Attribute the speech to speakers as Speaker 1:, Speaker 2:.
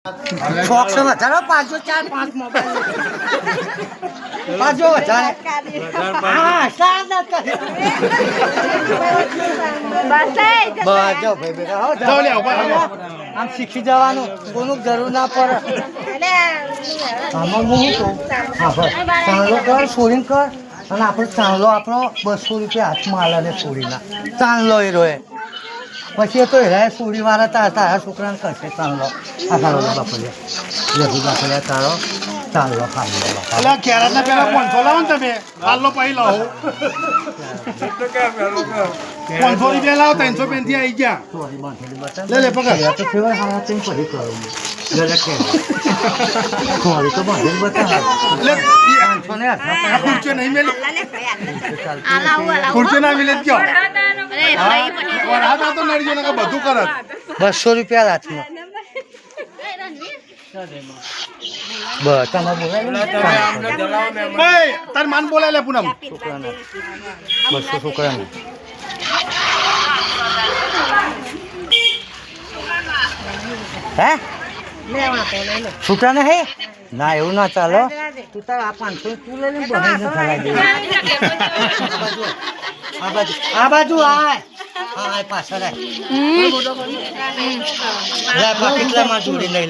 Speaker 1: શોખ વધારો 500 4 5 મોબાઈલ 500 વધારે હા સાદા કરે બસ જો ભાઈ બેટા હો જાવ લે આમ શીખી જવાનું કોનું જરૂર ના પડે આમાં હું કહું હા બસ ચાંદલો કર સોરીન કર અને આપણો ચાંદલો આપણો 200 રૂપિયા હાથમાં આલાને સોરીના ચાંદલો એ રોય પછી તો હેરાય સોરી વાળા તારા છોકરાને કરશે ચાંદલો આ તારો બાપલે બાપલે તારો ચાંદલો ખાલી
Speaker 2: એટલે કેરાના પેલા 500 લાવો ને તમે હાલો પાઈ લાવો 500 રૂપિયા લાવો 300 પેનથી આવી ગયા લે લે પકડ
Speaker 1: તો કેવા હારા તેમ પડી કરો લે લે કે સોરી તો બાંધી બતા
Speaker 2: લે
Speaker 1: સોને આ
Speaker 2: ખુરચો નહીં મેલે ખુરચો ના મિલે ક્યો વરહાતા તો નડજો ને બધું કરત
Speaker 1: 200 રૂપિયા હાથમાં બસ તમે
Speaker 2: ભાઈ તાર માન બોલાય લે પૂનમ
Speaker 1: છોકરાને 200 છોકરાને હે છોકરાને હે ના એવું ના ચાલો તું તાર આ 500 તું લઈને બહાર ન ખલાઈ દે આ બાજુ આય પાછળ આય લે પાકીટલામાં જોડી લઈ લે